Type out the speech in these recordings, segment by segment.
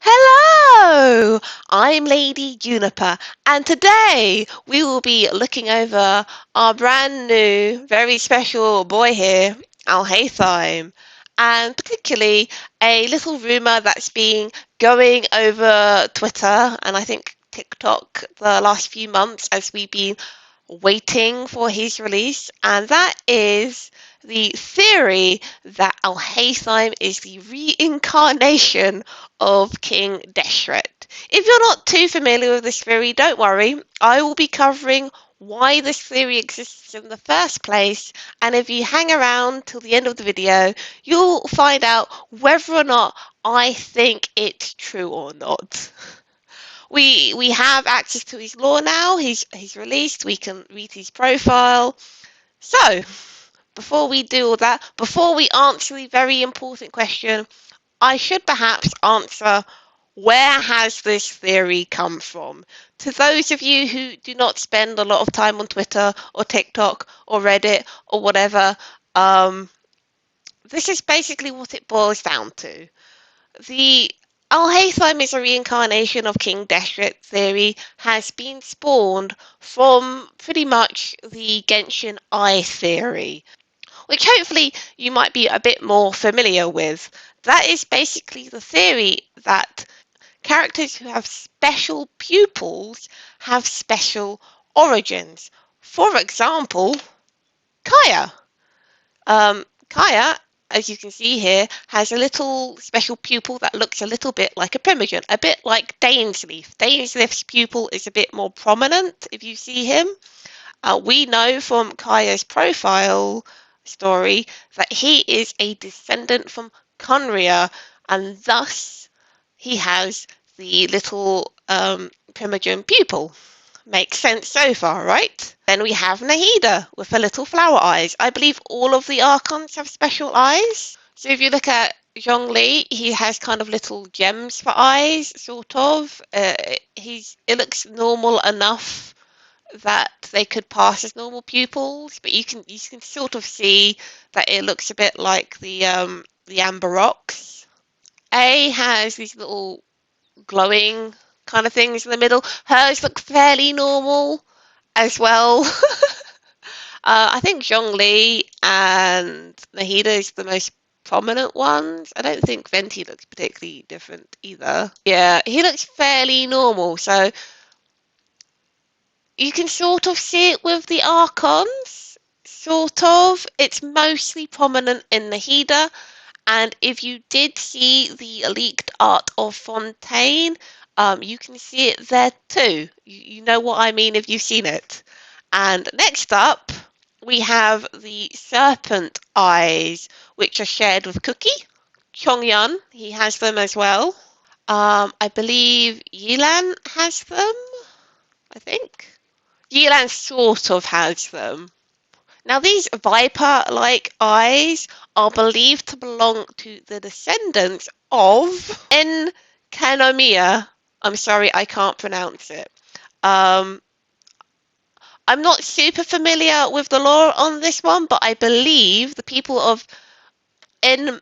Hello! I'm Lady Juniper, and today we will be looking over our brand new, very special boy here, Alhaitham, and particularly a little rumour that's been going over Twitter and I think TikTok the last few months as we've been waiting for his release, and that is the theory that Alhaitham is the reincarnation of King Deshret. If you're not too familiar with this theory, don't worry. I will be covering why this theory exists in the first place, and if you hang around till the end of the video, you'll find out whether or not I think it's true or not. We have access to his lore now. He's released. We can read his profile. So before we do all that, before we answer the very important question, I should perhaps answer, where has this theory come from? To those of you who do not spend a lot of time on Twitter or TikTok or Reddit or whatever, this is basically what it boils down to. The Alhaitham is a reincarnation of King Deshret theory has been spawned from pretty much the Genshin I theory, which hopefully you might be a bit more familiar with. That is basically the theory that characters who have special pupils have special origins. For example, Kaya. Kaya, as you can see here, has a little special pupil that looks a little bit like a primogen, a bit like Dainsleif. Dainsleif's pupil is a bit more prominent if you see him. We know from Kaya's profile story that he is a descendant from Conria, and thus he has the little primogen pupil. Makes sense so far, right? Then we have Nahida with her little flower eyes. I believe all of the Archons have special eyes. So if you look at Zhongli, he has kind of little gems for eyes, sort of. It looks normal enough that they could pass as normal pupils, but you can sort of see that it looks a bit like the amber rocks. A has these little glowing kind of things in the middle. Hers look fairly normal as well. I think Zhongli and Nahida is the most prominent ones. I don't think Venti looks particularly different either. Yeah, he looks fairly normal, so you can sort of see it with the Archons. Sort of. It's mostly prominent in Nahida. And if you did see the leaked art of Fontaine, you can see it there too. You know what I mean if you've seen it. And next up, we have the serpent eyes, which are shared with Cookie. Chongyun, he has them as well. I believe Yilan has them, I think. Yilan sort of has them. Now, these viper-like eyes are believed to belong to the descendants of Enkanomiya. I'm sorry, I can't pronounce it. I'm not super familiar with the lore on this one, but I believe the people of En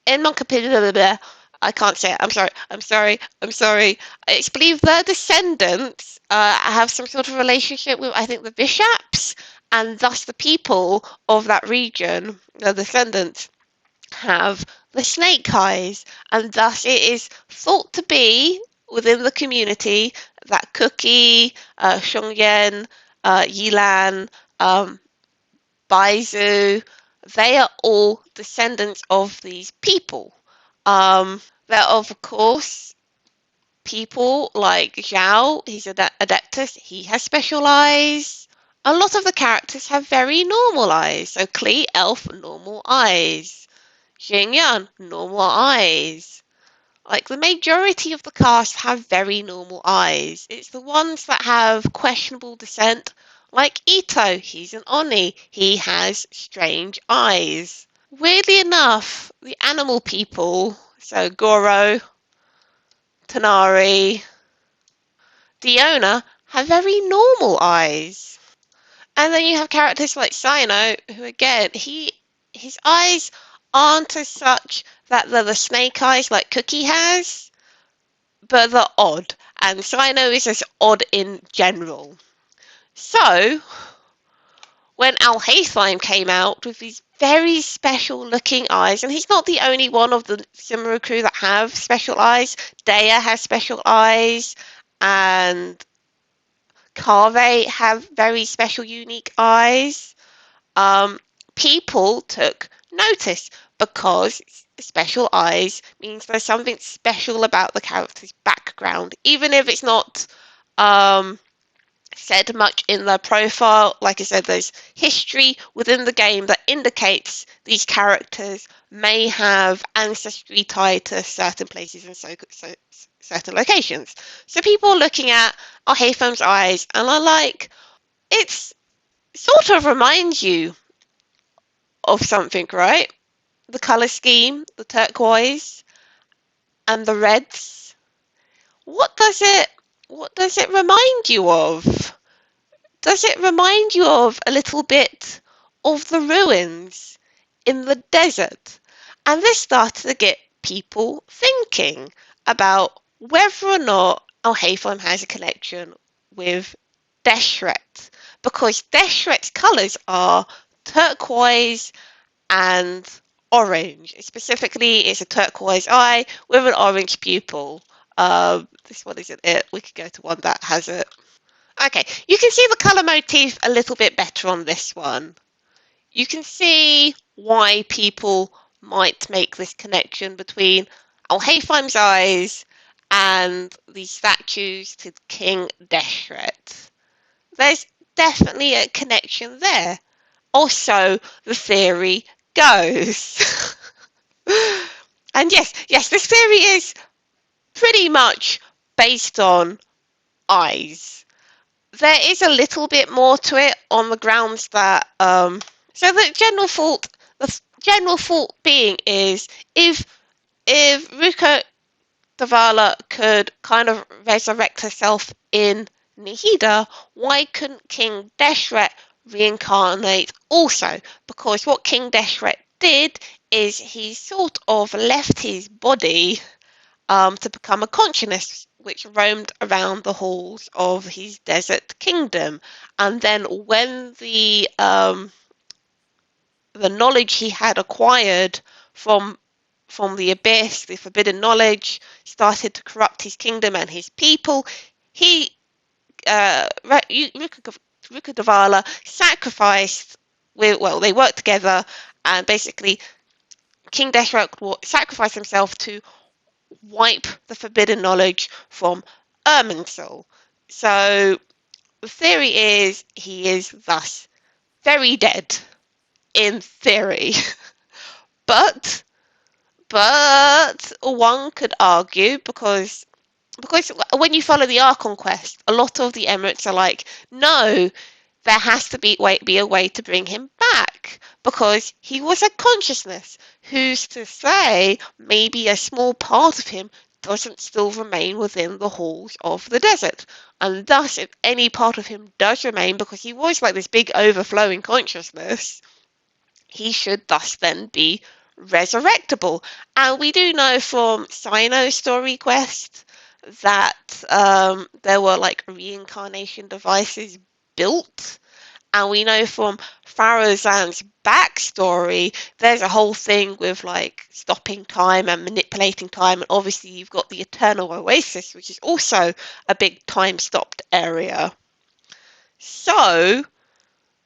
Enmonkapida. I can't say it. I'm sorry. I'm sorry. I'm sorry. It's believed their descendants have some sort of relationship with, I think, the bishops, and thus the people of that region, the descendants, have the snake eyes, and thus it is thought to be within the community that Cookie, Shongyen, Yilan, Baizu, they are all descendants of these people. There are, of course, people like Zhao, he's an Adeptus, he has special eyes. A lot of the characters have very normal eyes. So Klee, Elf, normal eyes. Xingyan, normal eyes. Like, the majority of the cast have very normal eyes. It's the ones that have questionable descent, like Ito, he's an Oni, he has strange eyes. Weirdly enough, the animal people, so Goro, Tanari, Diona, have very normal eyes. And then you have characters like Sino, who again, his eyes aren't as such that they're the snake eyes like Cookie has, but they're odd. And Cyno is just odd in general. So, when Alhaitham came out with these very special looking eyes, and he's not the only one of the Simura crew that have special eyes. Dea has special eyes, and Carve have very special, unique eyes. Um, People took notice because special eyes means there's something special about the character's background, even if it's not um, said much in their profile. Like I said, there's history within the game that indicates these characters may have ancestry tied to certain places and so certain locations. So people are looking at Alhaitham's eyes and are like, it's sort of reminds you of something, right? The color scheme, the turquoise and the reds. What does it remind you of? Does it remind you of a little bit of the ruins in the desert? And this started to get people thinking about whether or not Alhaitham has a connection with Deshret, because Deshret's colours are turquoise and orange. Specifically, it's a turquoise eye with an orange pupil. This one isn't it. We could go to one that has it. Okay, you can see the colour motif a little bit better on this one. You can see why people might make this connection between Alhaitham's eyes and the statues to King Deshret. There's definitely a connection there. Also, the theory goes. And yes, this theory is pretty much based on eyes. There is a little bit more to it on the grounds that so the general fault being is if Ruka Davala could kind of resurrect herself in Nihida, why couldn't King Deshret reincarnate also? Because what King Deshret did is he sort of left his body to become a consciousness which roamed around the halls of his desert kingdom. And then when the knowledge he had acquired from the abyss, the forbidden knowledge, started to corrupt his kingdom and his people, he Ruka sacrificed. They worked together, and basically King Deshret sacrificed himself to wipe the forbidden knowledge from Irminsul. So the theory is he is thus very dead, in theory. but one could argue because when you follow the Archon quest, a lot of the Emirates are like, no, there has to be a way to bring him back because he was a consciousness. Who's to say maybe a small part of him doesn't still remain within the halls of the desert? And thus, if any part of him does remain, because he was like this big overflowing consciousness, he should thus then be resurrectable. And we do know from Cyno's story quest that there were like reincarnation devices built. And we know from Farazan's backstory, there's a whole thing with like stopping time and manipulating time. And obviously you've got the Eternal Oasis, which is also a big time-stopped area. So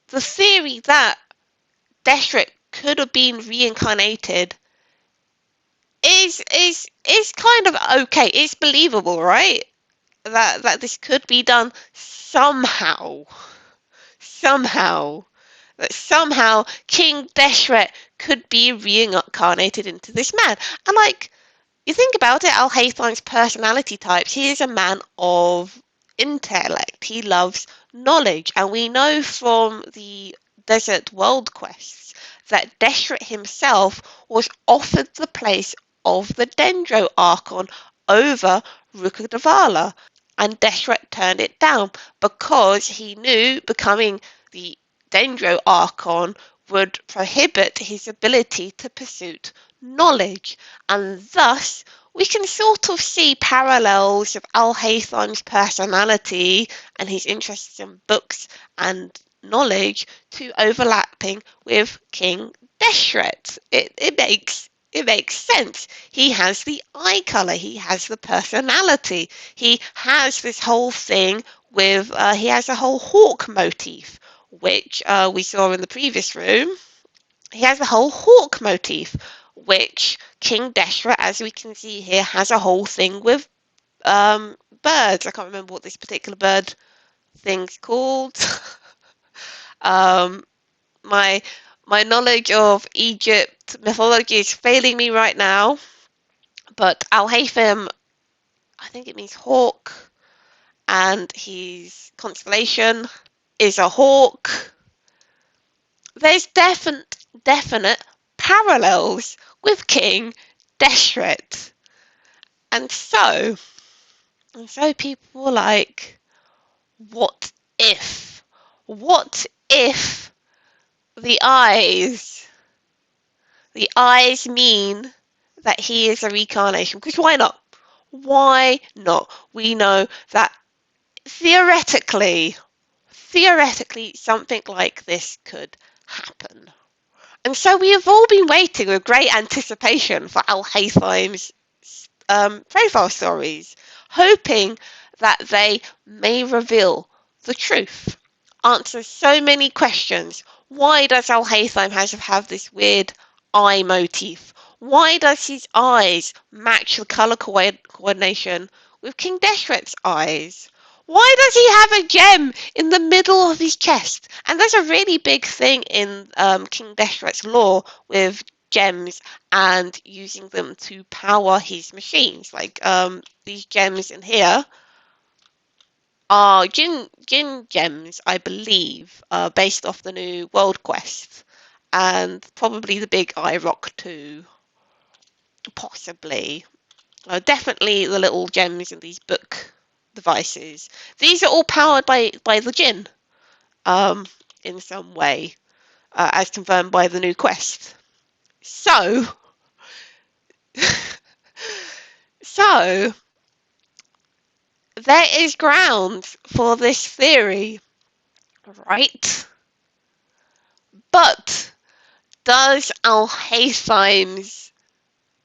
the theory that Deshret could have been reincarnated is kind of okay. It's believable, right? That this could be done somehow. That somehow King Deshret could be reincarnated into this man. And like, you think about it, Alhaitham's personality types, he is a man of intellect. He loves knowledge. And we know from the Desert World quests that Deshret himself was offered the place of the Dendro Archon over Rukkhadavala, and Deshret turned it down because he knew becoming the Dendro Archon would prohibit his ability to pursue knowledge, and thus we can sort of see parallels of Alhaitham's personality and his interests in books and knowledge to overlapping with King Deshret. It makes sense. He has the eye colour, he has the personality, he has this whole thing with, he has a whole hawk motif, which we saw in the previous room. He has a whole hawk motif, which King Deshret, as we can see here, has a whole thing with birds. I can't remember what this particular bird thing's called. um, my my knowledge of Egypt mythology is failing me right now, but Alhaitham, I think it means hawk, and his constellation is a hawk. There's definite parallels with King Deshret. And so people were like, what if? What if the eyes mean that he is a reincarnation? Because why not? Why not? We know that theoretically, something like this could happen. And so we have all been waiting with great anticipation for Alhaitham's profile stories, hoping that they may reveal the truth, answer so many questions. Why does Alhaitham have this weird eye motif? Why does his eyes match the colour coordination with King Deshret's eyes? Why does he have a gem in the middle of his chest? And there's a really big thing in King Deshret's lore with gems and using them to power his machines. Like these gems in here are Jin gems, I believe, based off the new World Quest, and probably the big eye rock too, possibly. Definitely the little gems in these book devices. These are all powered by the Jin, in some way, as confirmed by the new quest. So, so there is grounds for this theory, right? But does Alhaitham's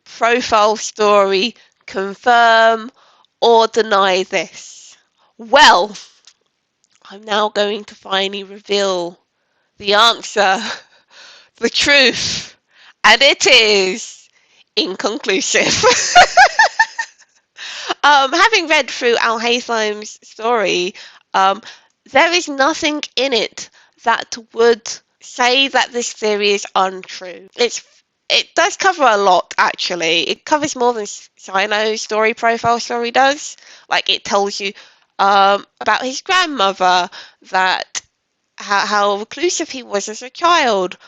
profile story confirm or deny this? Well, I'm now going to finally reveal the answer, the truth, and it is inconclusive. Having read through Alhaitham's story, there is nothing in it that would say that this theory is untrue. It does cover a lot, actually. It covers more than Sino's profile story does. Like, it tells you about his grandmother, that how reclusive he was as a child,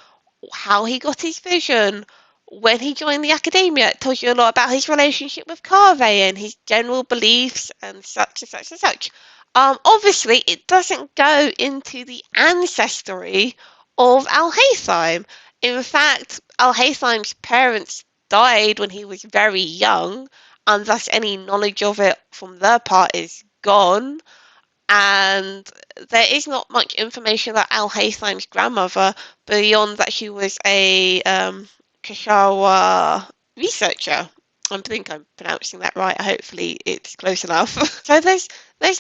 how he got his vision, when he joined the academia. It tells you a lot about his relationship with Carve and his general beliefs and such and such and such. Obviously, it doesn't go into the ancestry of Alhaitham. In fact, Alhaitham's parents died when he was very young, and thus any knowledge of it from their part is gone. And there is not much information about Alhaitham's grandmother beyond that she was a Kashawa researcher. I think I'm pronouncing that right. Hopefully it's close enough. So there's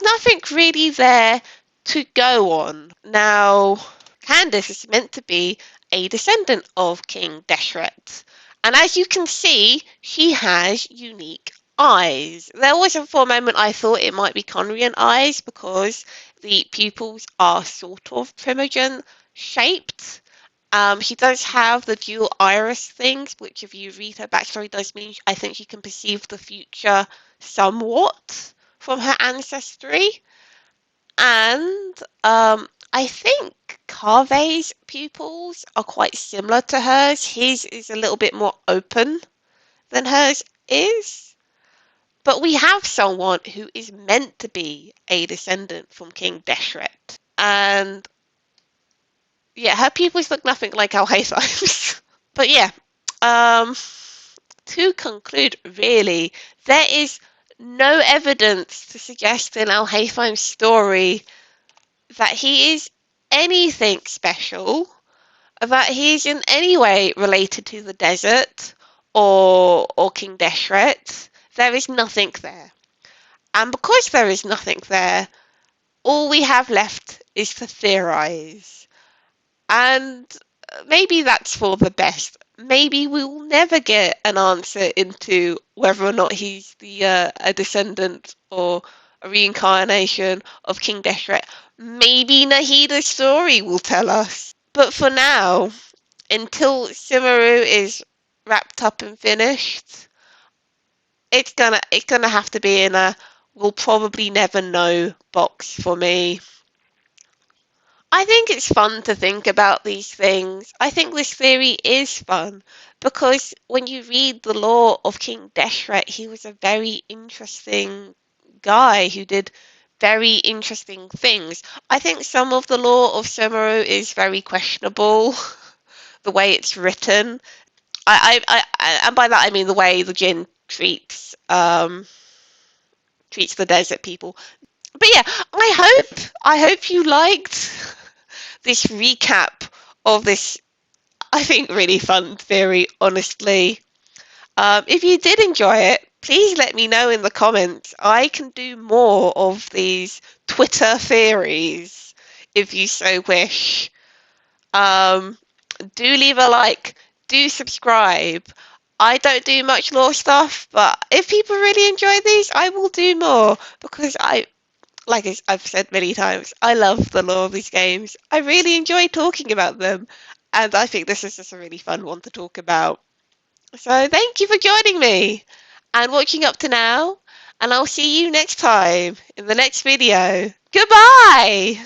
nothing really there to go on. Now, Candice is meant to be a descendant of King Deshret. And as you can see, she has unique eyes. There was for a moment I thought it might be Conrian eyes because the pupils are sort of primogen shaped. She does have the dual iris things, which if you read her backstory does mean I think she can perceive the future somewhat from her ancestry. And I think Carve's pupils are quite similar to hers. His is a little bit more open than hers is. But we have someone who is meant to be a descendant from King Deshret. And Yeah, her pupils look nothing like Alhaitham. But yeah, um, to conclude, really, there is no evidence to suggest in Alhaitham's story that he is anything special, that he's in any way related to the desert or King Deshret. There is nothing there. And because there is nothing there, all we have left is to theorize. And maybe that's for the best. Maybe we'll never get an answer into whether or not he's a descendant or a reincarnation of King Deshret. Maybe Nahida's story will tell us. But for now, until Sumeru is wrapped up and finished, it's gonna have to be in a we'll probably never know box for me. I think it's fun to think about these things. I think this theory is fun because when you read the lore of King Deshret, he was a very interesting guy who did very interesting things. I think some of the lore of Sumeru is very questionable, the way it's written. And by that I mean the way the Jinn treats the desert people. But yeah, I hope you liked this recap of this, I think, really fun theory, honestly. If you did enjoy it, please let me know in the comments. I can do more of these Twitter theories if you so wish. Um, do leave a like, do subscribe. I don't do much lore stuff, but if people really enjoy these, I will do more because like I've said many times, I love the lore of these games. I really enjoy talking about them, and I think this is just a really fun one to talk about. So thank you for joining me and watching up to now, and I'll see you next time in the next video. Goodbye!